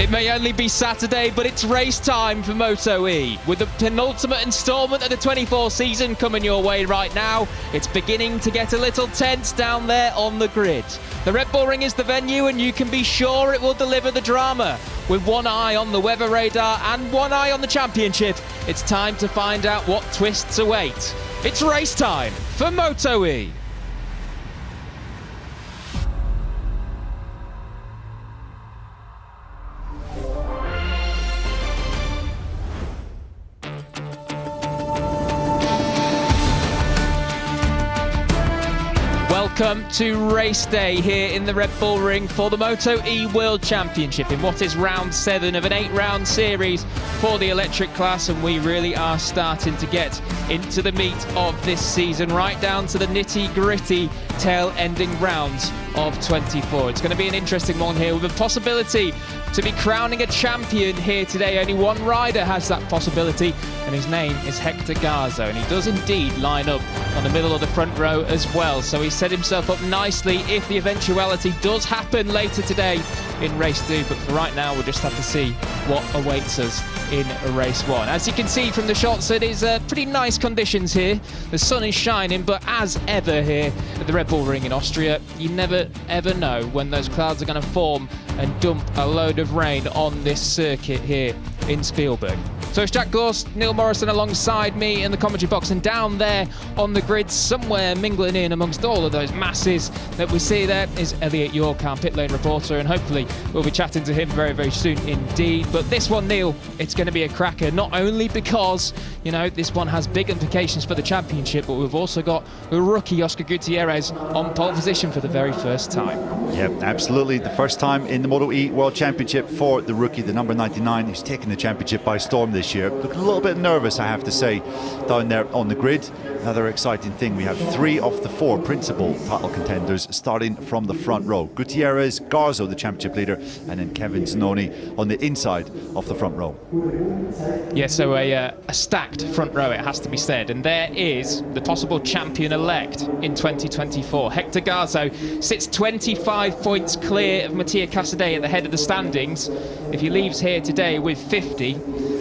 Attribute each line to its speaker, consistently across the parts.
Speaker 1: It may only be Saturday, but it's race time for MotoE. With the penultimate instalment of the 24 season coming your way right now, it's beginning to get a little tense down there on the grid. The Red Bull Ring is the venue, and you can be sure it will deliver the drama. With one eye on the weather radar and one eye on the championship, it's time to find out what twists await. It's race time for MotoE. Welcome to race day here in the Red Bull Ring for the MotoE World Championship in what is round 7 of an 8-round series for the electric class, and we really are starting to get into the meat of this season, right down to the nitty-gritty tail-ending rounds of 24. It's going to be an interesting one here, with a possibility to be crowning a champion here today. Only one rider has that possibility, and his name is Hector Garzo, and he does indeed line up on the middle of the front row as well. So he set himself up nicely if the eventuality does happen later today in race 2. But for right now, we'll just have to see what awaits us in race 1. As you can see from the shots, it is pretty nice conditions here. The sun is shining, but as ever here at the Red Bull Ring in Austria, you never ever know when those clouds are going to form and dump a load of rain on this circuit here in Spielberg. So it's Jack Gorse, Neil Morrison alongside me in the commentary box, and down there on the grid, somewhere mingling in amongst all of those masses that we see there, is Elliot York, our pit lane reporter, and hopefully we'll be chatting to him very, very soon indeed. But this one, Neil, it's going to be a cracker, not only because, you know, this one has big implications for the championship, but we've also got the rookie Oscar Gutierrez on pole position for the very first time.
Speaker 2: Yeah, absolutely. The first time in the MotoE World Championship for the rookie, the number 99, who's taken the championship by storm this year. Looking a little bit nervous, I have to say, down there on the grid. Another exciting thing, we have 3 of the 4 principal title contenders starting from the front row. Gutierrez, Garzo, the championship leader, and then Kevin Zanoni on the inside of the front row.
Speaker 1: Yeah, so a stacked front row, it has to be said. And there is the possible champion-elect in 2024. Hector Garzo sits 25 points clear of Mattia Casadei at the head of the standings. If he leaves here today with 50,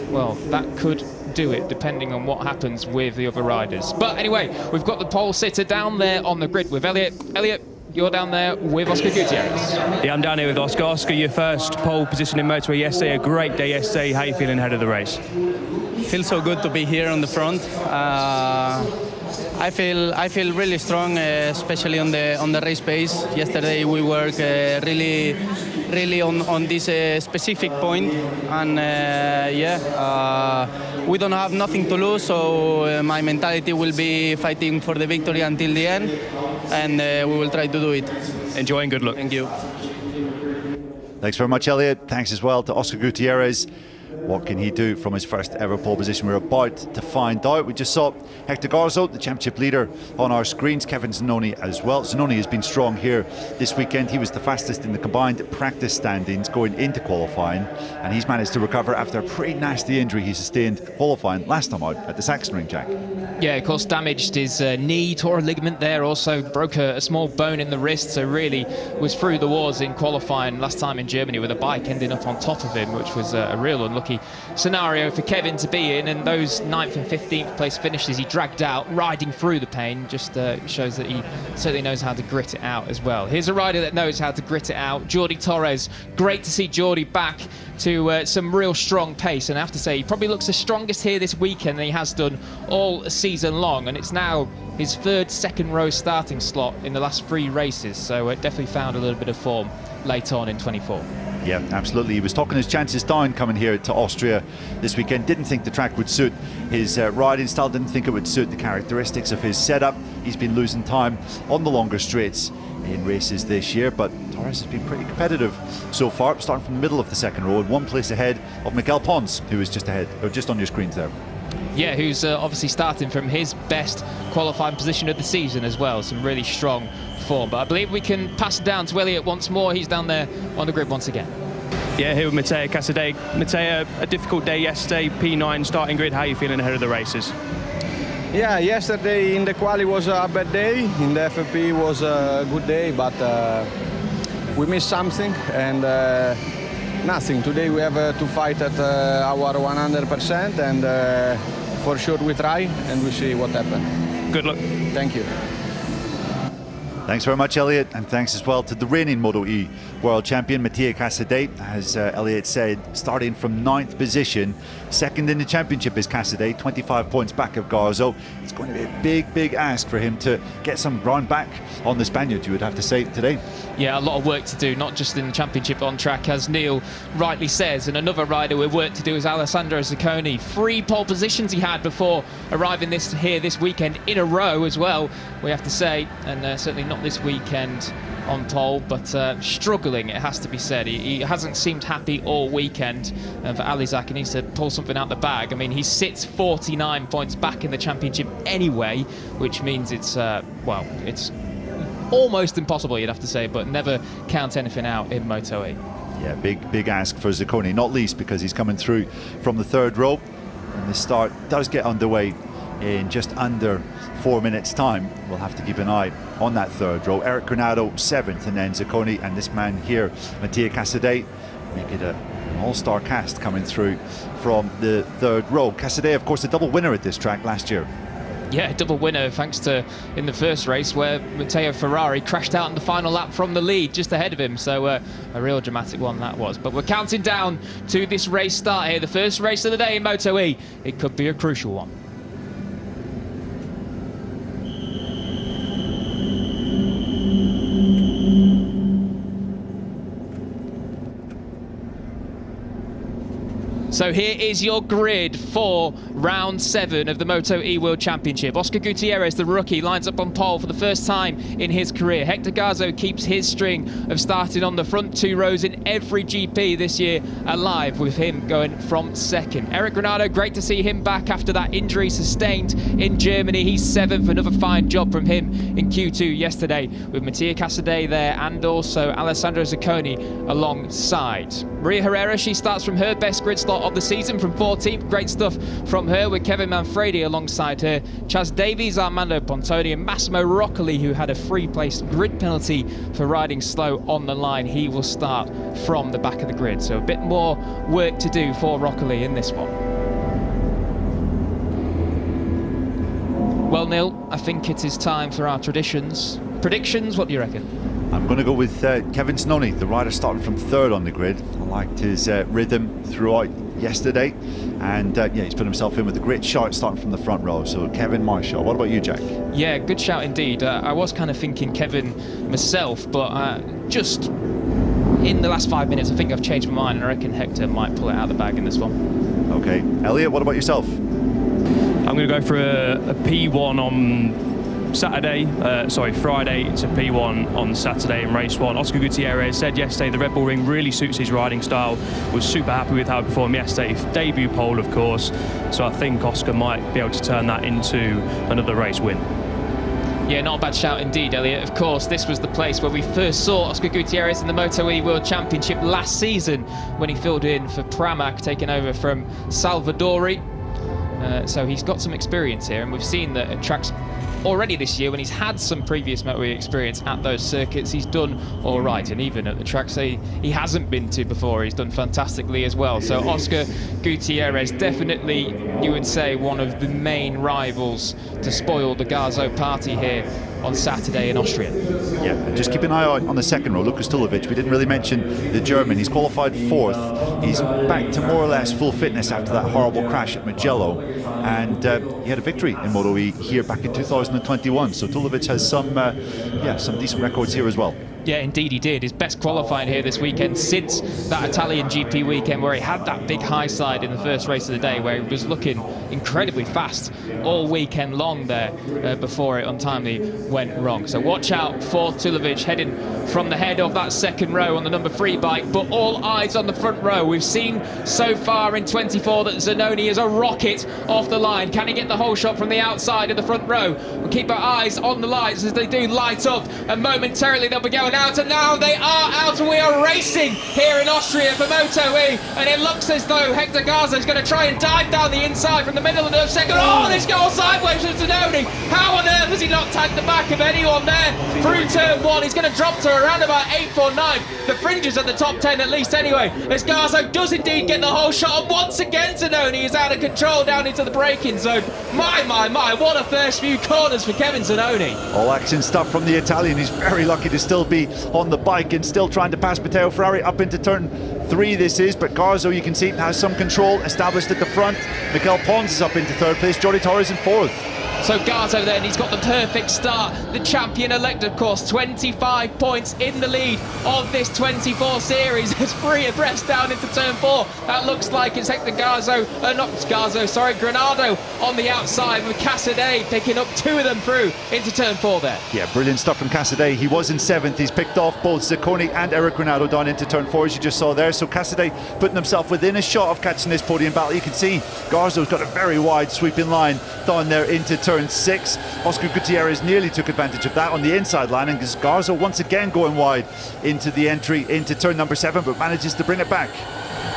Speaker 1: well, that could do it, depending on what happens with the other riders. But anyway, we've got the pole sitter down there on the grid with Elliot. Elliot, you're down there with Oscar Gutierrez.
Speaker 3: Yeah, I'm down here with Oscar. Oscar, your first pole position in MotoE yesterday, a great day yesterday. How are you feeling ahead of the race?
Speaker 4: Feels so good to be here on the front. I feel really strong, especially on the race pace. Yesterday we worked really on this specific point, and we don't have nothing to lose, so my mentality will be fighting for the victory until the end, and we will try to do it.
Speaker 3: Enjoy and good luck.
Speaker 4: Thank you.
Speaker 2: Thanks very much, Elliot. Thanks as well to Oscar Gutierrez. What can he do from his first ever pole position? We're about to find out. We just saw Hector Garzo, the championship leader, on our screens. Kevin Zanoni as well. Zanoni has been strong here this weekend. He was the fastest in the combined practice standings going into qualifying, and he's managed to recover after a pretty nasty injury he sustained qualifying last time out at the Sachsenring, Jack.
Speaker 1: Yeah, of course, damaged his knee, tore a ligament there, also broke a small bone in the wrist, so really was through the wars in qualifying last time in Germany, with a bike ending up on top of him, which was a real unlucky scenario for Kevin to be in. And those 9th and 15th place finishes he dragged out, riding through the pain, just shows that he certainly knows how to grit it out as well. Here's a rider that knows how to grit it out, Jordi Torres. Great to see Jordi back to some real strong pace, and I have to say he probably looks the strongest here this weekend than he has done all season long, and it's now his 3rd second row starting slot in the last 3 races, so it definitely found a little bit of form late on in 24.
Speaker 2: Yeah, absolutely. He was talking his chances down coming here to Austria this weekend. Didn't think the track would suit his riding style, didn't think it would suit the characteristics of his setup. He's been losing time on the longer straights in races this year, but Torres has been pretty competitive so far, starting from the middle of the second row and 1 place ahead of Miguel Pons, who is just ahead, or just on your screens there.
Speaker 1: Yeah, who's obviously starting from his best qualifying position of the season as well. Some really strong form. But I believe we can pass it down to Elliot once more. He's down there on the grid once again.
Speaker 3: Yeah, here with Mattia Casadei. Mattia, a difficult day yesterday, P9 starting grid. How are you feeling ahead of the races?
Speaker 5: Yeah, yesterday in the quali was a bad day. In the FFP was a good day, but we missed something, and Nothing. Today we have to fight at our 100%, and for sure we try, and we see what happens.
Speaker 3: Good luck.
Speaker 5: Thank you.
Speaker 2: Thanks very much, Elliot, and thanks as well to the reigning MotoE World Champion, Mattia Casadei. As Elliot said, starting from 9th position. Second in the championship is Casadei, 25 points back of Garzo. It's going to be a big, big ask for him to get some ground back on the Spaniard, you would have to say, today.
Speaker 1: Yeah, a lot of work to do, not just in the championship on track, as Neil rightly says. And another rider with work to do is Alessandro Zacconi. 3 pole positions he had before arriving here this weekend in a row as well, we have to say. And certainly not this weekend on pole, but struggling, it has to be said. He hasn't seemed happy all weekend. For Alizak, he needs to pull something out the bag. I mean, he sits 49 points back in the championship anyway, which means it's, well, it's almost impossible, you'd have to say, but never count anything out in MotoE.
Speaker 2: Yeah, big ask for Zacconi, not least because he's coming through from the 3rd row, and the start does get underway in just under 4 minutes time. We'll have to keep an eye on that 3rd row. Eric Granado 7th, and then Zacconi and this man here, Mattia Casadei, make it an all-star cast coming through from the 3rd row. Casadei, of course, the double winner at this track last year.
Speaker 1: Yeah, double winner thanks to in the first race where Matteo Ferrari crashed out in the final lap from the lead just ahead of him. So a real dramatic one that was. But we're counting down to this race start here, the first race of the day in MotoE. It could be a crucial one. So here is your grid for round 7 of the MotoE World Championship. Oscar Gutierrez, the rookie, lines up on pole for the first time in his career. Hector Garzo keeps his string of starting on the front 2 rows in every GP this year alive, with him going from 2nd. Eric Granado, great to see him back after that injury sustained in Germany. He's 7th, another fine job from him in Q2 yesterday, with Mattia Casadei there and also Alessandro Zacconi alongside. Maria Herrera, she starts from her best grid slot of the season from 14th. Great stuff from her, with Kevin Manfredi alongside her. Chaz Davies, Armando Pontoni and Massimo Roccoli, who had a free-place grid penalty for riding slow on the line. He will start from the back of the grid. So a bit more work to do for Roccoli in this one. Well, Neil, I think it is time for our traditions. Predictions, what do you reckon?
Speaker 2: I'm going to go with Kevin Snoney, the rider starting from 3rd on the grid. I liked his rhythm throughout yesterday, and yeah, he's put himself in with a great shot starting from the front row. So Kevin, my shot. What about you, Jack?
Speaker 1: Yeah, good shout indeed. I was kind of thinking Kevin myself, but just in the last 5 minutes I think I've changed my mind, and I reckon Hector might pull it out of the bag in this one.
Speaker 2: Okay, Elliot, what about yourself?
Speaker 3: I'm going to go for a P1 on Friday. It's a P1 on Saturday in race 1. Oscar Gutierrez said yesterday the Red Bull Ring really suits his riding style. Was super happy with how he performed yesterday. Debut pole, of course. So I think Oscar might be able to turn that into another race win.
Speaker 1: Yeah, not a bad shout indeed, Elliot. Of course, this was the place where we first saw Oscar Gutierrez in the MotoE World Championship last season when he filled in for Pramac, taking over from Salvadori. So he's got some experience here, and we've seen that at tracks already this year, when he's had some previous MotoE experience at those circuits, he's done all right. And even at the tracks he hasn't been to before, he's done fantastically as well. So Oscar Gutierrez, definitely, you would say, one of the main rivals to spoil the Garzo party here on Saturday in Austria.
Speaker 2: Yeah, just keep an eye out on the 2nd row. Lukas Tulovic, we didn't really mention the German. He's qualified 4th. He's back to more or less full fitness after that horrible crash at Mugello, and he had a victory in MotoE here back in 2021. So Tulovic has some decent records here as well.
Speaker 1: Yeah, indeed he did. His best qualifying here this weekend since that Italian GP weekend, where he had that big high side in the first race of the day, where he was looking incredibly fast all weekend long there before it untimely went wrong. So watch out for Tulovic heading from the head of that 2nd row on the number 3 bike, but all eyes on the front row. We've seen so far in 24 that Zanoni is a rocket off the line. Can he get the whole shot from the outside of the front row? We'll keep our eyes on the lights as they do light up, and momentarily they'll be going going out, and now they are out, and we are racing here in Austria for MotoE, and it looks as though Hector Garzo is going to try and dive down the inside from the middle of the second. Oh, this goes sideways from Zanoni. How on earth has he not tagged the back of anyone there through turn 1? He's going to drop to around about 8th or 9th. The fringes at the top 10 at least anyway, as Garzo does indeed get the whole shot, and once again Zanoni is out of control down into the braking zone. My, what a first few corners for Kevin Zanoni.
Speaker 2: All action stuff from the Italian. He's very lucky to still be on the bike and still trying to pass Matteo Ferrari up into turn 3 this is, but Garzo, you can see, has some control established at the front. Mikel Pons is up into 3rd place, Jordi Torres in 4th.
Speaker 1: So Garzo then, he's got the perfect start. The champion-elect, of course, 25 points in the lead of this 24 series. There's 3 abreast down into turn 4. That looks like it's Hector Garzo, not Garzo, sorry, Granado on the outside, with Casadei picking up 2 of them through into turn 4 there.
Speaker 2: Yeah, brilliant stuff from Casadei. He was in 7th. He's picked off both Zacconi and Eric Granado down into turn 4, as you just saw there. So Casadei putting himself within a shot of catching this podium battle. You can see Garzo's got a very wide sweeping line down there into turn 6. Oscar Gutierrez nearly took advantage of that on the inside line, and Garzo once again going wide into the entry into turn number 7, but manages to bring it back.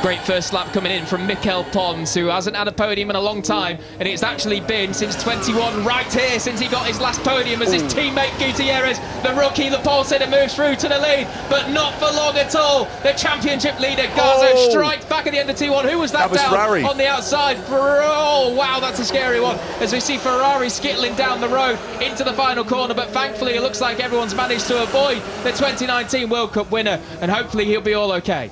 Speaker 1: Great first lap coming in from Mikel Pons, who hasn't had a podium in a long time, and it's actually been since 21 right here since he got his last podium as his teammate Gutierrez, the rookie, the pole sitter, moves through to the lead, but not for long at all. The championship leader Garzo strikes back at the end of T1. Who was that
Speaker 2: was
Speaker 1: down
Speaker 2: Ferrari
Speaker 1: on the outside? Oh wow, that's a scary one, as we see Ferrari skittling down the road into the final corner, but thankfully it looks like everyone's managed to avoid the 2019 World Cup winner, and hopefully he'll be all okay.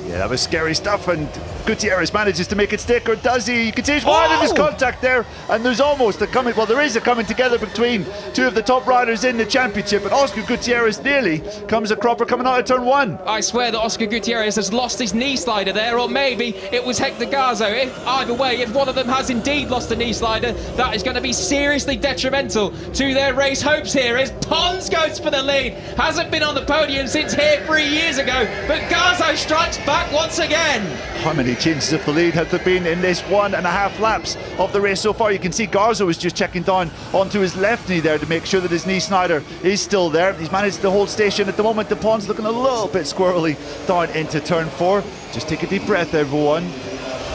Speaker 2: Yeah, that was scary stuff, and Gutierrez manages to make it stick, or does he? You can see he's wide in his contact there, and there's almost a coming, well, there is a coming together between 2 of the top riders in the championship, but Oscar Gutierrez nearly comes a cropper coming out of turn 1.
Speaker 1: I swear that Oscar Gutierrez has lost his knee slider there, or maybe it was Hector Garzo. Either way, if one of them has indeed lost a knee slider, that is going to be seriously detrimental to their race hopes here, as Pons goes for the lead. Hasn't been on the podium since here 3 years ago, but Garzo strikes back once again.
Speaker 2: How many changes of the lead have there been in this 1.5 laps of the race so far? You can see Garzo is just checking down onto his left knee there to make sure that his knee slider is still there. He's managed to hold station at the moment. The Pons looking a little bit squirrely down into turn 4. Just take a deep breath, everyone.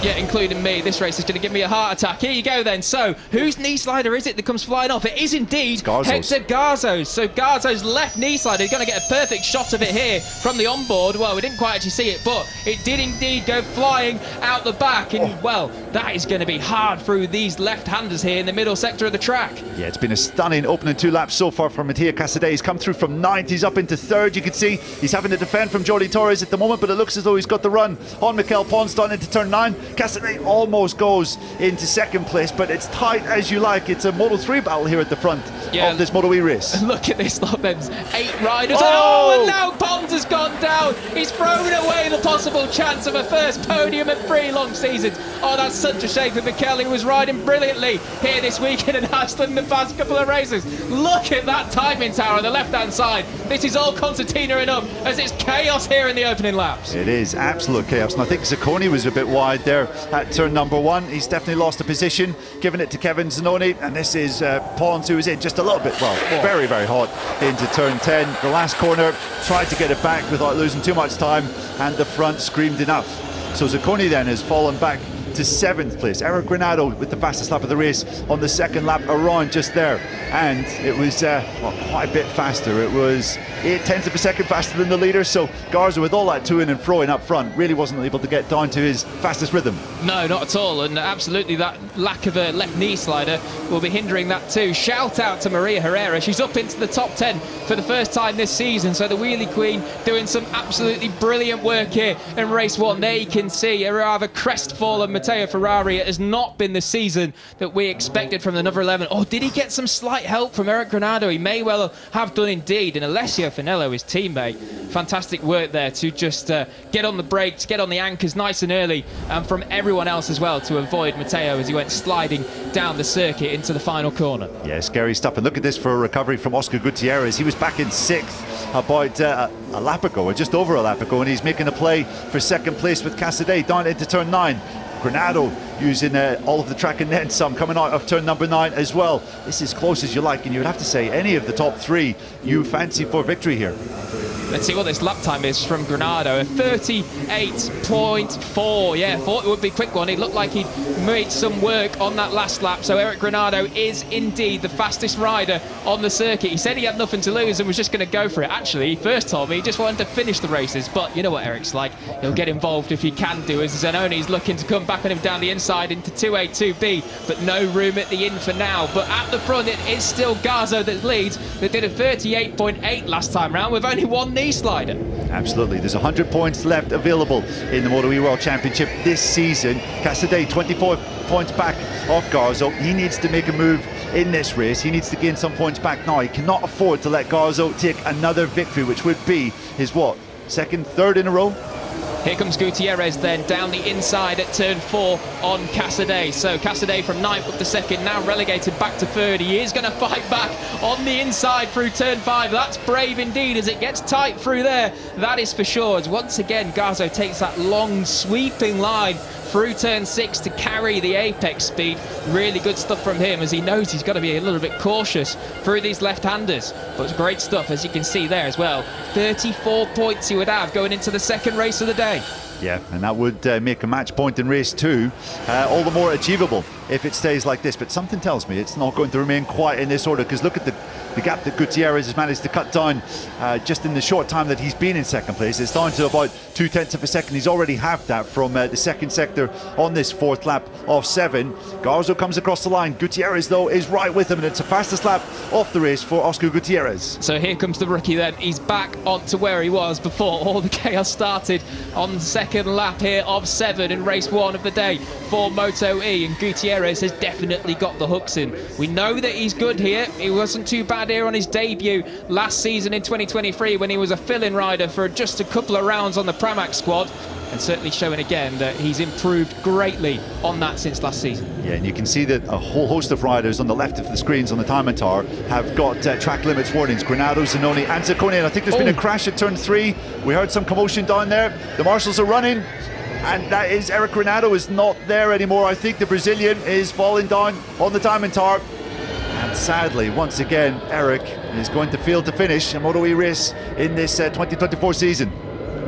Speaker 1: Yeah, including me. This race is going to give me a heart attack. Here you go then. So, whose knee slider is it that comes flying off? It is indeed Hector Garzo's. So Garzo's left knee slider is going to get a perfect shot of it here from the onboard. Well, we didn't quite actually see it, but it did indeed go flying out the back. And, well, that is going to be hard through these left-handers here in the middle sector of the track. Yeah,
Speaker 2: it's been a stunning opening 2 laps so far from Matteo Casadei. He's come through from 9th. He's up into 3rd. You can see he's having to defend from Jordi Torres at the moment, but it looks as though he's got the run on Mikel Pons down into turn 9. Casadei almost goes into 2nd place, but it's tight as you like. It's a Moto3 battle here at the front of this MotoE race.
Speaker 1: Look at this lot, then 8 riders. Oh, and now Pons has gone down. He's thrown away the possible chance of a first podium in 3 long seasons. Oh, that's such a shame for Mikel, who was riding brilliantly here this weekend in Iceland in the past couple of races. Look at that timing tower on the left-hand side. This is all concertina enough, as it's chaos here in the opening laps.
Speaker 2: It is absolute chaos, and I think Zacconi was a bit wide there at turn number 1. He's definitely lost a position, giving it to Kevin Zanoni, and this is Pons, who is in just a little bit, well, very, very hot into turn 10. The last corner, tried to get it back without losing too much time, and the front screamed enough. So Zacconi then has fallen back to 7th place. Eric Granado with the fastest lap of the race on the 2nd lap around just there, and it was well, quite a bit faster. It was 0.8 of a second faster than the leader, so Garzo, with all that to-in and fro-in up front, really wasn't able to get down to his fastest rhythm.
Speaker 1: No, not at all, and absolutely that lack of a left knee slider will be hindering that too. Shout out to Maria Herrera. She's up into the top 10 for the first time this season, so the wheelie queen doing some absolutely brilliant work here in race 1. There you can see a rather crestfallen Matteo Ferrari. It has not been the season that we expected from the number 11. Oh, did he get some slight help from Eric Granado? He may well have done indeed, and Alessio Finello, his teammate, fantastic work there to just get on the brakes, get on the anchors nice and early, and from everyone else as well to avoid Matteo as he went sliding down the circuit into the final corner.
Speaker 2: Yeah, scary stuff. And look at this for a recovery from Oscar Gutierrez. He was back in 6th about a lap ago, or just over a lap ago, and he's making a play for 2nd place with Casadei down into turn 9. Granado using all of the track and then some, coming out of turn number 9 as well. This is close as you like, and you would have to say any of the top 3 you fancy for victory here.
Speaker 1: Let's see what this lap time is from Granado. A 38.4. Yeah, thought it would be a quick one. It looked like he'd made some work on that last lap. So Eric Granado is indeed the fastest rider on the circuit. He said he had nothing to lose and was just going to go for it. Actually, he first told me he just wanted to finish the races. But you know what Eric's like. He'll get involved if he can do, as Zanoni's looking to come back on him down the inside into 2A, 2B. But no room at the inn for now. But at the front, it is still Garzo that leads. They did a 38.8 last time round with only one knee slider.
Speaker 2: Absolutely, there's 100 points left available in the MotoE World Championship this season. Casadei 24 points back off Garzo. He needs to make a move in this race. He needs to gain some points back now. He cannot afford to let Garzo take another victory, which would be his what, third in a row?
Speaker 1: Here comes Gutierrez then down the inside at turn 4 on Casadei. So Casadei from 9th up to 2nd, now relegated back to 3rd. He is going to fight back on the inside through turn 5. That's brave indeed as it gets tight through there. That is for sure. As once again Garzo takes that long sweeping line through turn 6 to carry the apex speed. Really good stuff from him, as he knows he's got to be a little bit cautious through these left-handers. But it's great stuff, as you can see there as well. 34 points he would have going into the second race of the day.
Speaker 2: Yeah, and that would make a match point in race 2 all the more achievable if it stays like this. But something tells me it's not going to remain quite in this order, because look at the gap that Gutierrez has managed to cut down just in the short time that he's been in second place. It's down to about 0.2 of a second. He's already halved that from the second sector on this 4th lap of 7. Garzo comes across the line. Gutierrez, though, is right with him, and it's the fastest lap of the race for Oscar Gutierrez.
Speaker 1: So here comes the rookie then. He's back onto where he was before all the chaos started on the second lap here of 7 in race 1 of the day for MotoE, and Gutierrez has definitely got the hooks in. We know that he's good here. He wasn't too bad here on his debut last season in 2023 when he was a fill-in rider for just a couple of rounds on the Pramac squad, and certainly showing again that he's improved greatly on that since last season.
Speaker 2: Yeah, and you can see that a whole host of riders on the left of the screens on the timing tower have got track limits warnings. Granado, Zanoni and Zaccone, and I think there's been a crash at turn 3. We heard some commotion down there. The marshals are running, and that is Eric Granado is not there anymore. I think the Brazilian is falling down on the timing tower. And sadly, once again, Eric is going to fail to finish a MotoE race in this 2024 season.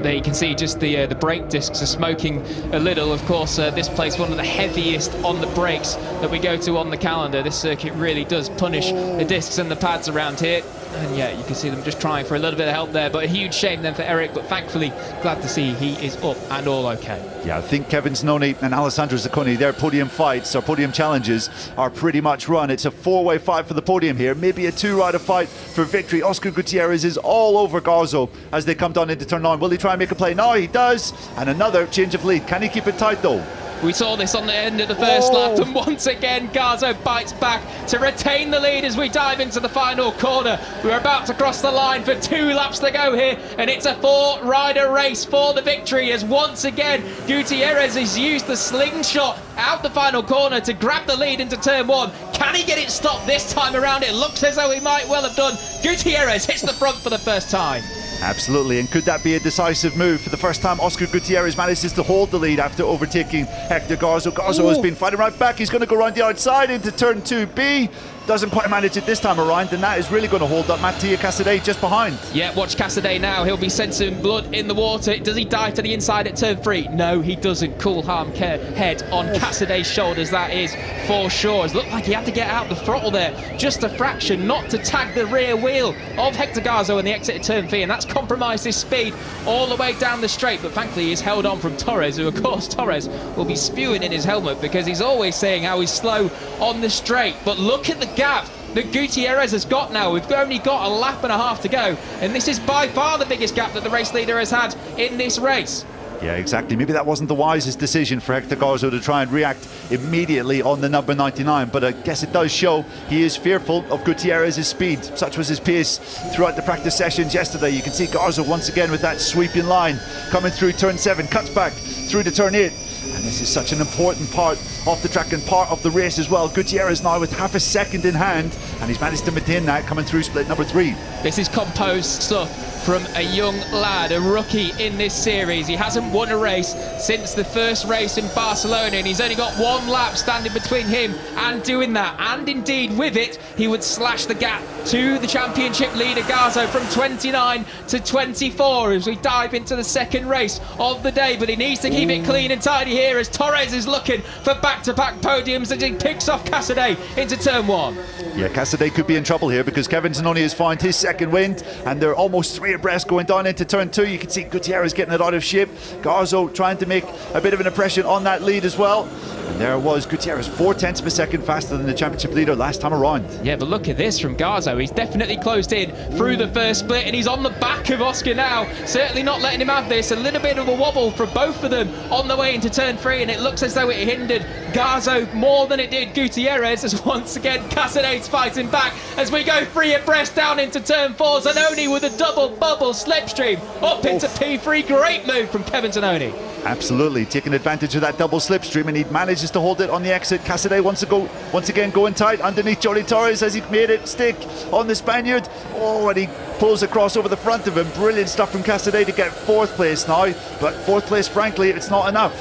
Speaker 1: There you can see just the brake discs are smoking a little. Of course, this place one of the heaviest on the brakes that we go to on the calendar. This circuit really does punish the discs and the pads around here. And yeah, you can see them just trying for a little bit of help there, but a huge shame then for Eric, but thankfully glad to see he is up and all okay.
Speaker 2: Yeah, I think Kevin Zanoni and Alessandro Zaccone, their podium fights or podium challenges are pretty much run. It's a 4-way fight for the podium here, maybe a 2-rider fight for victory. Oscar Gutierrez is all over Garzo as they come down into turn 9. Will he try and make a play? No, he does. And another change of lead. Can he keep it tight though?
Speaker 1: We saw this on the end of the first lap, and once again Garzo bites back to retain the lead as we dive into the final corner. We're about to cross the line for 2 laps to go here, and it's a 4-rider race for the victory, as once again Gutierrez has used the slingshot out the final corner to grab the lead into turn 1. Can he get it stopped this time around? It looks as though he might well have done. Gutierrez hits the front for the first time.
Speaker 2: Absolutely, and could that be a decisive move? For the first time, Oscar Gutierrez manages to hold the lead after overtaking Hector Garzo. Garzo has been fighting right back. He's going to go around the outside into turn 2B. Doesn't quite manage it this time around, and that is really going to hold up Mattia Casadei just behind. Yeah,
Speaker 1: watch Casadei now. He'll be sensing blood in the water. Does he dive to the inside at turn 3? No, he doesn't. Cool harm head on Casadei's shoulders, that is for sure. It looked like he had to get out the throttle there just a fraction, not to tag the rear wheel of Hector Garzo in the exit at turn 3, and that's compromised his speed all the way down the straight. But thankfully he's held on from Torres, who of course Torres will be spewing in his helmet because he's always saying how he's slow on the straight. But look at the gap that Gutierrez has got now. We've only got a lap and a half to go, and this is by far the biggest gap that the race leader has had in this race.
Speaker 2: Yeah, exactly. Maybe that wasn't the wisest decision for Hector Garzo to try and react immediately on the number 99, but I guess it does show he is fearful of Gutierrez's speed. Such was his pace throughout the practice sessions yesterday. You can see Garzo once again with that sweeping line coming through turn 7, cuts back through to turn 8. And this is such an important part of the track and part of the race as well. Gutierrez now with half a second in hand, and he's managed to maintain that coming through split number 3.
Speaker 1: This is composed stuff from a young lad, a rookie in this series. He hasn't won a race since the first race in Barcelona, and he's only got one lap standing between him and doing that. And indeed, with it, he would slash the gap to the championship leader Garzo from 29 to 24 as we dive into the second race of the day. But he needs to keep it clean and tidy here as Torres is looking for back-to-back podiums as he picks off Casadei into turn one.
Speaker 2: Yeah, Casadei could be in trouble here because Kevin Zanoni has found his second wind and they're almost three abreast going down into turn two. You can see Gutierrez getting it out of shape. Garzo trying to make a bit of an impression on that lead as well. And there was Gutierrez, 4/10 of a second faster than the championship leader last time around.
Speaker 1: Yeah, but look at this from Garzo. He's definitely closed in through the first split and he's on the back of Oscar now. Certainly not letting him have this. A little bit of a wobble for both of them on the way into turn three, and it looks as though it hindered Garzo more than it did Gutierrez, as once again Casadei's fighting back as we go free abreast down into turn four. Zanoni with a double bubble slipstream up into P3. Great move from Kevin Zanoni.
Speaker 2: Absolutely, taking advantage of that double slipstream, and he manages to hold it on the exit. Casadei once again going tight underneath Jordi Torres as he made it stick on the Spaniard. Oh, and he pulls across over the front of him. Brilliant stuff from Casadei to get fourth place now, but fourth place, frankly, it's not enough.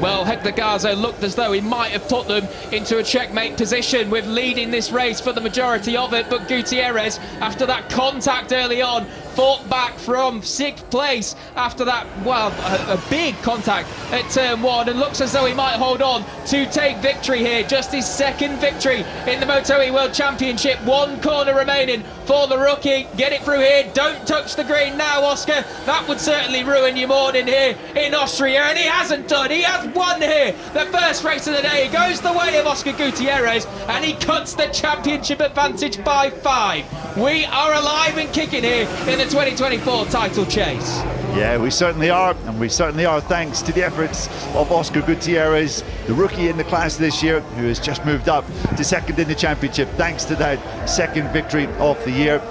Speaker 1: Well, Hector Garzo looked as though he might have put them into a checkmate position with leading this race for the majority of it, but Gutierrez, after that contact early on, fought back from sixth place after that, well, a big contact at turn one, and looks as though he might hold on to take victory here. Just his second victory in the MotoE World Championship. One corner remaining for the rookie. Get it through here. Don't touch the green now, Oscar. That would certainly ruin your morning here in Austria, and he hasn't done. He has won here. The first race of the day goes the way of Oscar Gutierrez, and he cuts the championship advantage by 5. We are alive and kicking here in the 2024 title chase.
Speaker 2: Yeah, we certainly are, and we certainly are thanks to the efforts of Oscar Gutierrez, the rookie in the class this year, who has just moved up to second in the championship thanks to that second victory of the year.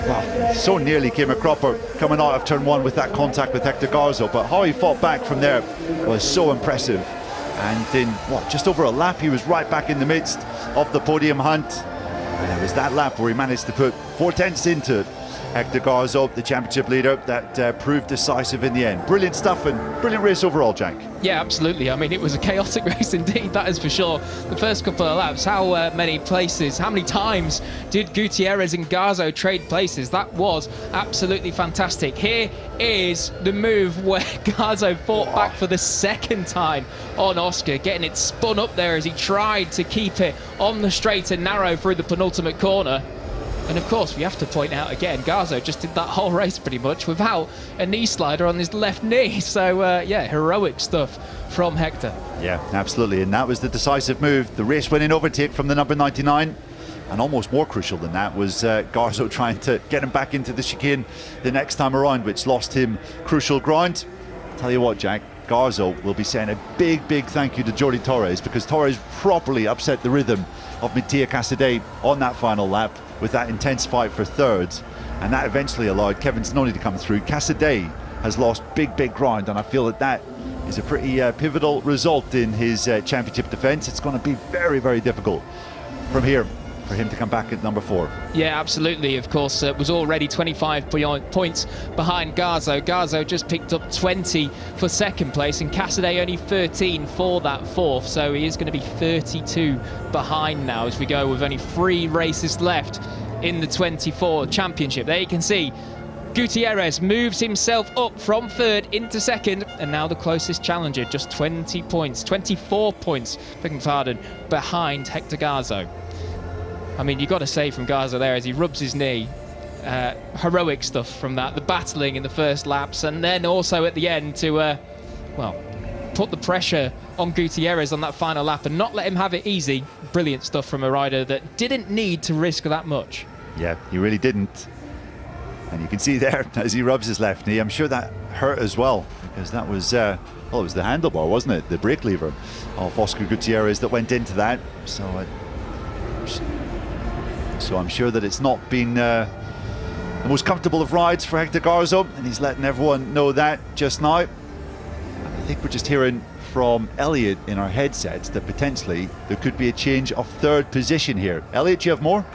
Speaker 2: Well, so nearly came a cropper coming out of turn one with that contact with Hector Garzo, but how he fought back from there was so impressive. And in, what, just over a lap, he was right back in the midst of the podium hunt. And it was that lap where he managed to put 4/10 into Hector Garzo, the championship leader, that proved decisive in the end. Brilliant stuff and brilliant race overall, Jack.
Speaker 1: Yeah, absolutely. I mean, it was a chaotic race indeed, that is for sure. The first couple of laps, how many places, how many times did Gutierrez and Garzo trade places? That was absolutely fantastic. Here is the move where Garzo fought back for the second time on Oscar, getting it spun up there as he tried to keep it on the straight and narrow through the penultimate corner. And of course, we have to point out again, Garzo just did that whole race pretty much without a knee slider on his left knee. So, yeah, heroic stuff from Hector.
Speaker 2: Yeah, absolutely. And that was the decisive move. The race-winning overtake from the number 99. And almost more crucial than that was Garzo trying to get him back into the chicane the next time around, which lost him crucial ground. Tell you what, Jack, Garzo will be saying a big, big thank you to Jordi Torres, because Torres properly upset the rhythm of Mattia Casadei on that final lap with that intense fight for third, and that eventually allowed Kevin Zanoni to come through. Casadei has lost big, big ground, and I feel that that is a pretty pivotal result in his championship defence. It's going to be very, very difficult from here for him to come back at number 4.
Speaker 1: Yeah, absolutely. Of course, it was already 25 points behind Garzo. Garzo just picked up 20 for second place, and Casadei only 13 for that fourth. So he is going to be 32 behind now as we go with only 3 races left in the 24 championship. There you can see Gutierrez moves himself up from third into second, and now the closest challenger, just 20 points, 24 points, begging pardon, behind Hector Garzo. I mean, you've got to say from Garzo there as he rubs his knee, heroic stuff from that, the battling in the first laps, and then also at the end to, well, put the pressure on Gutierrez on that final lap and not let him have it easy. Brilliant stuff from a rider that didn't need to risk that much.
Speaker 2: Yeah, he really didn't. And you can see there as he rubs his left knee, I'm sure that hurt as well, because that was, well, it was the handlebar, wasn't it? The brake lever of Oscar Gutierrez that went into that. So I'm sure that it's not been the most comfortable of rides for Hector Garzo, and he's letting everyone know that just now. I think we're just hearing from Elliot in our headsets that potentially there could be a change of third position here. Elliot, do you have more?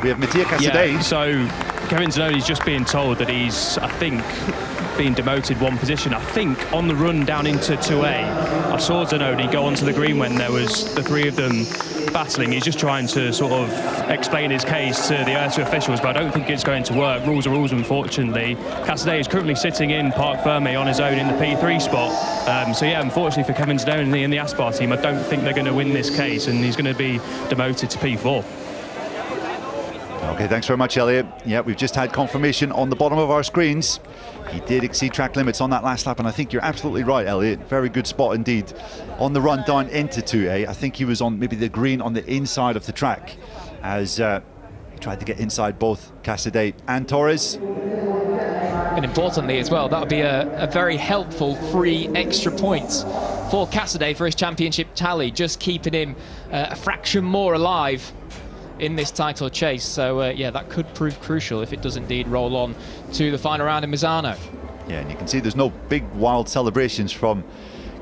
Speaker 2: We have Mattia Casadei.
Speaker 3: Yeah, so Kevin Zanoni's just being told that he's, I think, being demoted one position. I think on the run down into 2A, I saw Zanoni go onto the green when there was the three of them battling. He's just trying to sort of explain his case to the IRTA officials, but I don't think it's going to work. Rules are rules, unfortunately. Casadei is currently sitting in Parc Ferme on his own in the P3 spot. So yeah, unfortunately for Kevin Zanoni and the Aspar team, I don't think they're going to win this case, and he's going to be demoted to P4.
Speaker 2: Okay, thanks very much, Elliot. Yeah, we've just had confirmation on the bottom of our screens. He did exceed track limits on that last lap, and I think you're absolutely right, Elliot. Very good spot indeed. On the run down into 2A, I think he was on maybe the green on the inside of the track as he tried to get inside both Casadei and Torres.
Speaker 1: And importantly as well, that would be a very helpful 3 extra points for Casadei for his championship tally, just keeping him a fraction more alive in this title chase. So yeah, that could prove crucial if it does indeed roll on to the final round in Misano.
Speaker 2: Yeah, and you can see there's no big wild celebrations from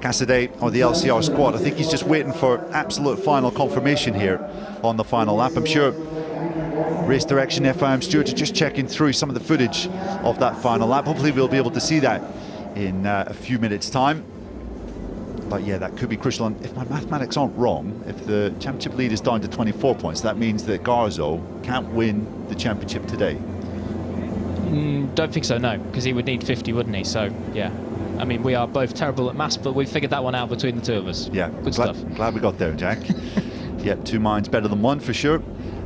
Speaker 2: Casadei or the LCR squad. I think he's just waiting for absolute final confirmation here on the final lap. I'm sure race direction FIM stewards are just checking through some of the footage of that final lap. Hopefully we'll be able to see that in a few minutes time. But yeah, that could be crucial. And if my mathematics aren't wrong, if the championship lead is down to 24 points, that means that Garzo can't win the championship today.
Speaker 1: Don't think so, no, because he would need 50, wouldn't he? So yeah, I mean, we are both terrible at maths, but we figured that one out between the two of us.
Speaker 2: Yeah,
Speaker 1: good stuff.
Speaker 2: Glad we got there, Jack. Yeah, 2 minds better than 1 for sure.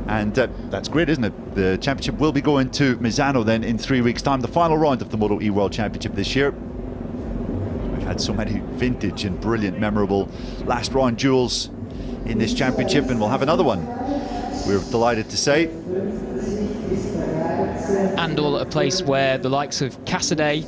Speaker 2: And that's great, isn't it? The championship will be going to Misano then in 3 weeks' time, the final round of the MotoE World Championship this year. Had so many vintage and brilliant, memorable last round duels in this championship, and we'll have another one, we're delighted to say.
Speaker 1: And all at a place where the likes of Casadei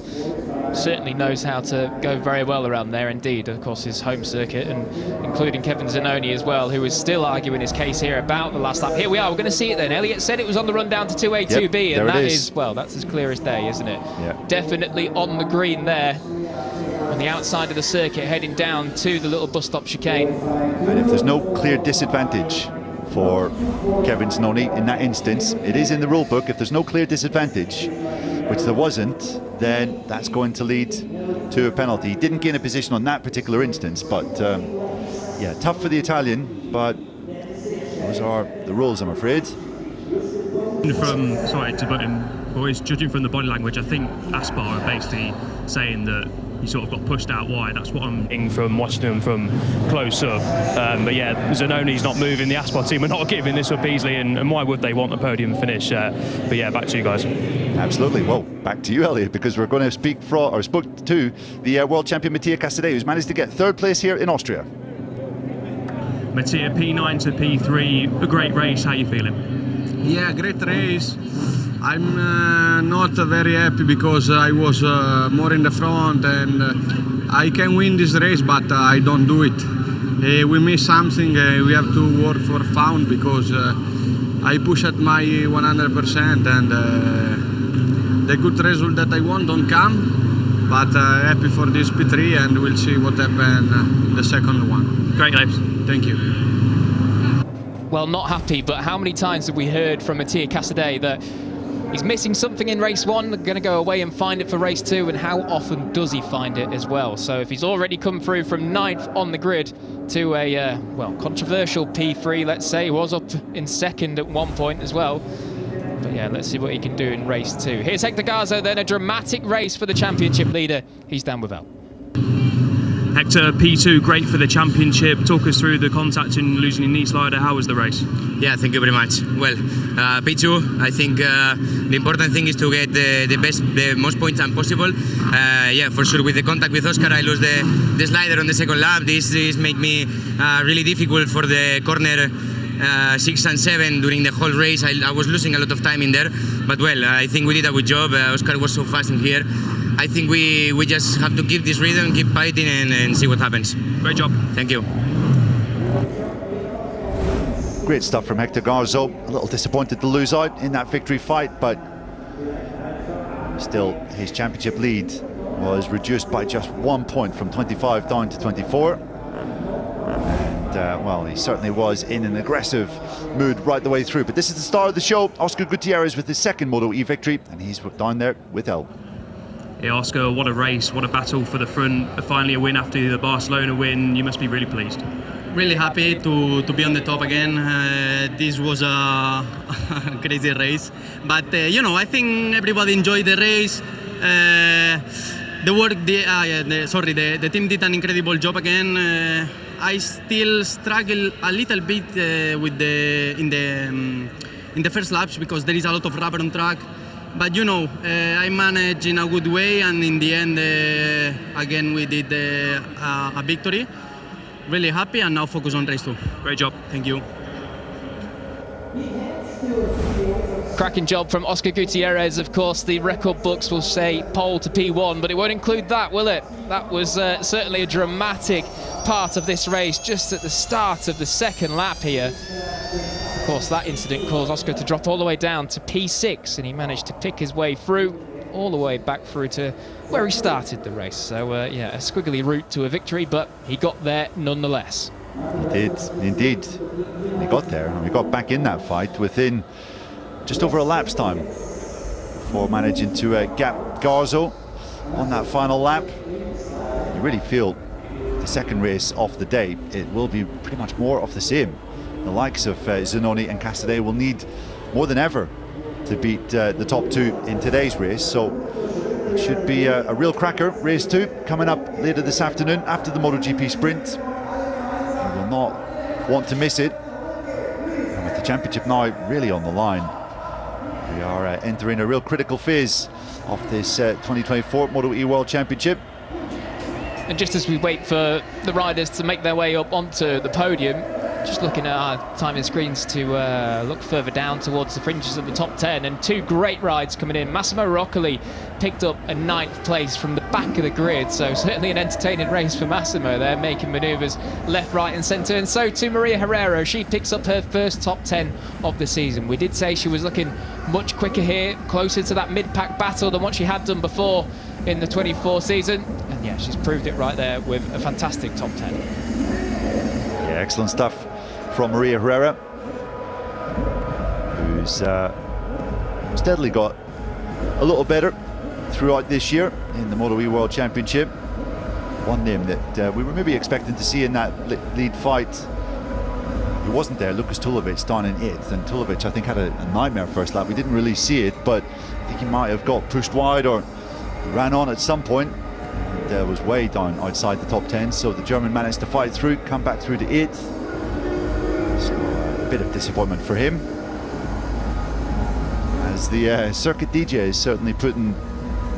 Speaker 1: certainly knows how to go very well around there indeed. Of course, his home circuit, and including Kevin Zanoni as well, who is still arguing his case here about the last lap. Here we are, we're going to see it then. Elliot said it was on the run down to 2A, 2B, and that is, well, that's as clear as day, isn't it?
Speaker 2: Yeah.
Speaker 1: Definitely on the green there, on the outside of the circuit, heading down to the little bus stop chicane.
Speaker 2: And if there's no clear disadvantage for Kevin Zanoni in that instance, it is in the rule book, if there's no clear disadvantage, which there wasn't, then that's going to lead to a penalty. He didn't gain a position on that particular instance, but yeah, tough for the Italian, but those are the rules, I'm afraid.
Speaker 3: Sorry to butt in, boys, judging from the body language, I think Aspar are basically saying that he sort of got pushed out wide. That's what I'm getting from watching him from close up. But yeah, Zanoni's not moving. The Aspar team are not giving this up easily, and why would they want a podium finish? But yeah, back to you guys.
Speaker 2: Absolutely. Well, back to you, Elliot, because we're going to spoke to the world champion Mattia Casadei, who's managed to get 3rd place here in Austria.
Speaker 3: Mattia, P9 to P3, a great race. How are you feeling?
Speaker 5: Yeah, great race. I'm not very happy because I was more in the front, and I can win this race, but I don't do it. We miss something. We have to work for found because I push at my 100%, and the good result that I want don't come. But happy for this P3, and we'll see what happens in the second one.
Speaker 3: Great race.
Speaker 5: Thank you.
Speaker 1: Well, not happy, but how many times have we heard from Mattia Casadei that he's missing something in race 1, going to go away and find it for race 2, and how often does he find it as well? So if he's already come through from 9th on the grid to a, well, controversial P3, let's say, he was up in 2nd at one point as well. But yeah, let's see what he can do in race 2. Here's Hector Garzo then, a dramatic race for the championship leader. He's down with L.
Speaker 3: Hector, P2, great for the championship. Talk us through the contact and losing your knee slider. How was the race?
Speaker 6: Yeah, thank you very much. Well, P2, I think the important thing is to get the most points time possible. Yeah, for sure, with the contact with Oscar, I lost the slider on the second lap. This made me really difficult for the corner 6 and 7 during the whole race. I was losing a lot of time in there, but well, I think we did a good job. Oscar was so fast in here. I think we just have to keep this rhythm, keep fighting, and see what happens.
Speaker 3: Great job.
Speaker 6: Thank you.
Speaker 2: Great stuff from Hector Garzo. A little disappointed to lose out in that victory fight, but still his championship lead was reduced by just 1 point from 25 down to 24. well, he certainly was in an aggressive mood right the way through. But this is the star of the show, Oscar Gutierrez, with his second MotoE victory, and he's down there with El.
Speaker 3: Yeah, Oscar, what a race, what a battle for the front. Finally a win after the Barcelona win. You must be really pleased.
Speaker 4: Really happy to be on the top again. This was a crazy race, but you know, I think everybody enjoyed the race. The team did an incredible job again. I still struggle a little bit with in the first laps because there is a lot of rubber on track. But you know, I managed in a good way, and in the end, again we did a victory. Really happy, and now focus on race 2.
Speaker 3: Great job.
Speaker 4: Thank you.
Speaker 1: Cracking job from Oscar Gutierrez. Of course, the record books will say pole to P1, but it won't include that, will it? That was certainly a dramatic part of this race, just at the start of the second lap here. Of course, that incident caused Oscar to drop all the way down to P6, and he managed to pick his way through, all the way back through to where he started the race. So, yeah, a squiggly route to a victory, but he got there nonetheless.
Speaker 2: He did, indeed. He got there, and we got back in that fight within just over a lap's time before managing to gap Garzo on that final lap. You really feel the second race of the day, it will be pretty much more of the same. The likes of Zanoni and Casadei will need more than ever to beat the top two in today's race. So it should be a real cracker. Race 2 coming up later this afternoon after the MotoGP sprint. You will not want to miss it. And with the championship now really on the line, we are entering a real critical phase of this 2024 MotoE World Championship.
Speaker 1: And just as we wait for the riders to make their way up onto the podium, just looking at our timing screens to look further down towards the fringes of the top 10, and two great rides coming in. Massimo Roccoli picked up a 9th place from the back of the grid, so certainly an entertaining race for Massimo there, making manoeuvres left, right and centre. And so too Maria Herrero, she picks up her first top 10 of the season. We did say she was looking much quicker here, closer to that mid-pack battle than what she had done before in the 24 season, and yeah, she's proved it right there with a fantastic top 10.
Speaker 2: Yeah, excellent stuff from Maria Herrera, who's steadily got a little better throughout this year in the MotoE World Championship. One name that we were maybe expecting to see in that lead fight, he wasn't there. Lukas Tulovic down in 8th, and Tulovic I think had a nightmare first lap. We didn't really see it, but I think he might have got pushed wide or ran on at some point. And was way down outside the top 10, so the German managed to fight through, come back through to 8th. So a bit of disappointment for him, as the circuit DJ is certainly putting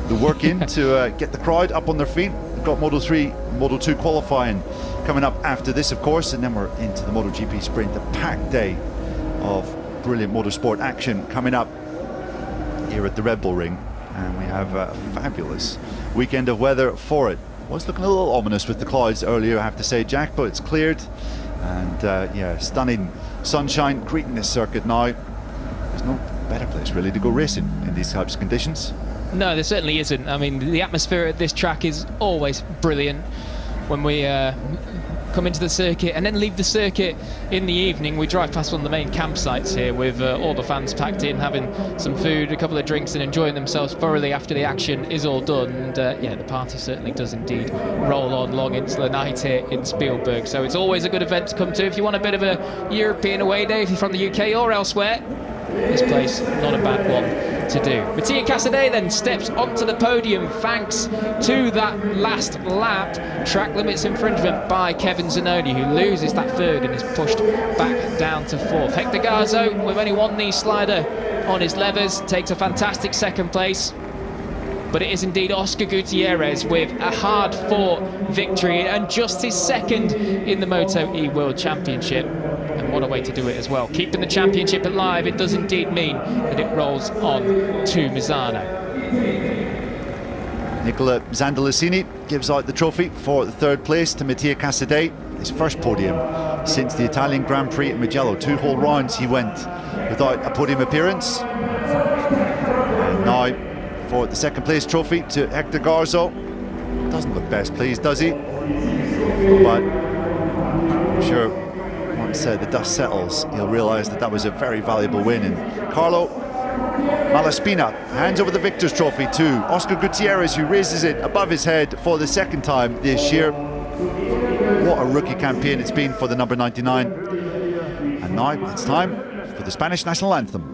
Speaker 2: the work in to get the crowd up on their feet. We've got Moto3, Moto2 qualifying coming up after this, of course, and then we're into the MotoGP sprint. A packed day of brilliant motorsport action coming up here at the Red Bull Ring, and we have a fabulous weekend of weather for it. Was looking a little ominous with the clouds earlier, I have to say, Jack, but it's cleared, and yeah, stunning sunshine greeting this circuit now. There's no better place really to go racing in these types of conditions.
Speaker 1: No, there certainly isn't. I mean, the atmosphere at this track is always brilliant. When we come into the circuit and then leave the circuit in the evening, we drive past one of the main campsites here with all the fans packed in, having some food, a couple of drinks, and enjoying themselves thoroughly after the action is all done. And yeah, the party certainly does indeed roll on long into the night here in Spielberg. So it's always a good event to come to if you want a bit of a European away day, if you're from the UK or elsewhere. This place, not a bad one to do. Mattia Casadei then steps onto the podium thanks to that last lap track limits infringement by Kevin Zanoni, who loses that third and is pushed back down to 4th. Hector Garzo, with only one knee slider on his levers, takes a fantastic 2nd place. But it is indeed Oscar Gutierrez with a hard-fought victory and just his 2nd in the MotoE World Championship. And what a way to do it as well. Keeping the championship alive, it does indeed mean that it rolls on to Misano.
Speaker 2: Nicola Zandalicini gives out the trophy for the 3rd place to Mattia Casadei, his first podium since the Italian Grand Prix at Mugello. 2 whole rounds he went without a podium appearance. And now for the 2nd place trophy to Hector Garzo. Doesn't look best pleased, does he? But I'm sure once the dust settles, he'll realise that that was a very valuable win. And Carlo Malaspina hands over the Victor's Trophy to Oscar Gutierrez, who raises it above his head for the second time this year. What a rookie campaign it's been for the number 99. And now it's time for the Spanish national anthem.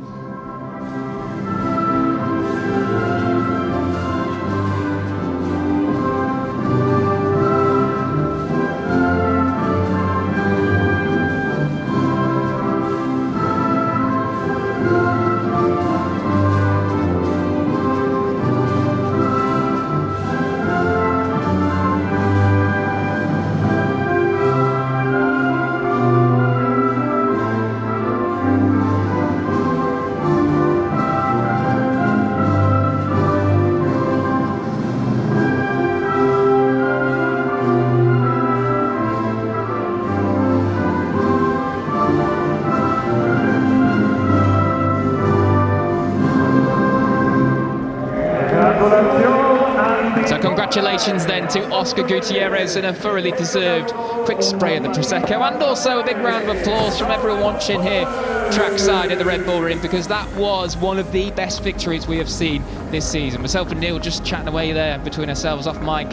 Speaker 1: So congratulations then to Oscar Gutierrez and a thoroughly deserved quick spray of the Prosecco, and also a big round of applause from everyone watching here trackside at the Red Bull Ring, because that was one of the best victories we have seen this season. Myself and Neil just chatting away there between ourselves off mic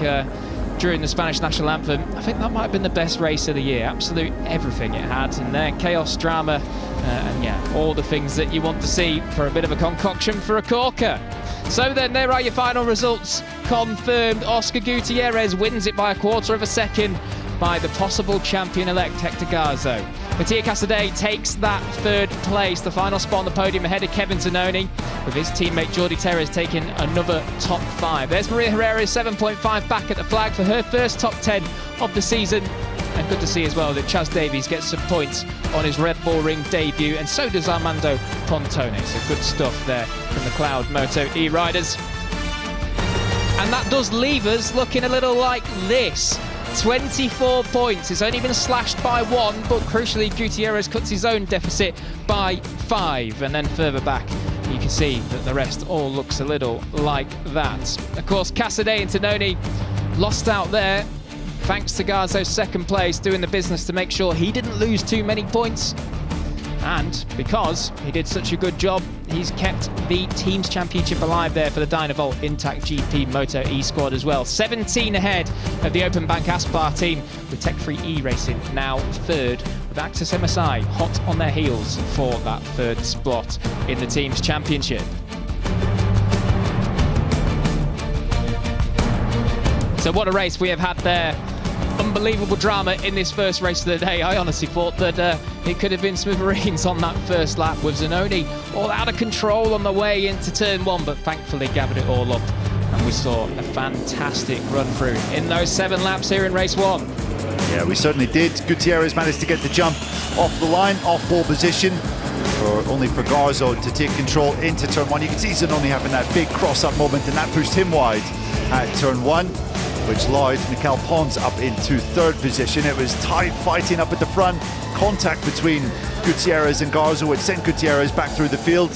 Speaker 1: during the Spanish national anthem. I think that might have been the best race of the year. Absolute everything it had in there. Chaos, drama, and yeah, all the things that you want to see for a bit of a concoction for a corker. So then, there are your final results confirmed. Oscar Gutierrez wins it by a quarter of a second by the possible champion-elect Hector Garzo. Mattia Casadei takes that third place, the final spot on the podium ahead of Kevin Zanoni, with his teammate Jordi Terres taking another top 5. There's Maria Herrera's 7.5 back at the flag for her first top 10 of the season. And good to see as well that Chaz Davies gets some points on his Red Bull Ring debut, and so does Armando Pontone. So good stuff there from the Cloud MotoE riders. And that does leave us looking a little like this. 24 points. It's only been slashed by 1, but crucially Gutierrez cuts his own deficit by 5. And then further back you can see that the rest all looks a little like that. Of course, Casadei and Tononi lost out there, thanks to Garzo's second place doing the business to make sure he didn't lose too many points. And because he did such a good job, he's kept the Teams Championship alive there for the Dynavolt Intact GP MotoE squad as well. 17 ahead of the Open Bank Aspar team, with Tech 3 E Racing now third, with Access MSI hot on their heels for that third spot in the Teams Championship. So what a race we have had there. Unbelievable drama in this first race of the day. I honestly thought that it could have been smithereens on that first lap, with Zanoni all out of control on the way into turn 1, but thankfully gathered it all up, and we saw a fantastic run through in those 7 laps here in race 1.
Speaker 2: Yeah, we certainly did. Gutierrez managed to get the jump off the line, off pole position, only for Garzo to take control into turn 1. You can see Zanoni having that big cross-up moment, and that pushed him wide at turn 1. Which allowed Mikel Pons up into third position. It was tight fighting up at the front, contact between Gutierrez and Garzo, which sent Gutierrez back through the field.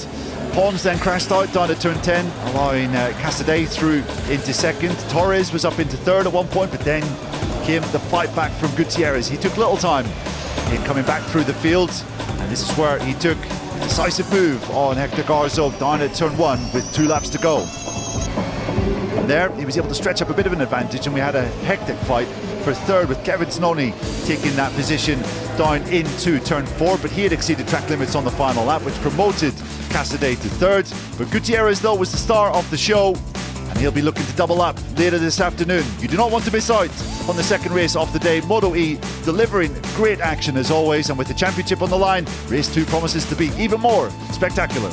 Speaker 2: Pons then crashed out down at turn 10, allowing Casadei through into second. Torres was up into third at one point, but then came the fight back from Gutierrez. He took little time in coming back through the field, and this is where he took a decisive move on Hector Garzo down at turn 1 with 2 laps to go. And there he was able to stretch up a bit of an advantage, and we had a hectic fight for third, with Kevin Zanoni taking that position down into turn 4, but he had exceeded track limits on the final lap, which promoted Casadei to third. But Gutierrez though was the star of the show, and he'll be looking to double up later this afternoon. You do not want to miss out on the second race of the day. MotoE delivering great action as always, and with the championship on the line, race 2 promises to be even more spectacular.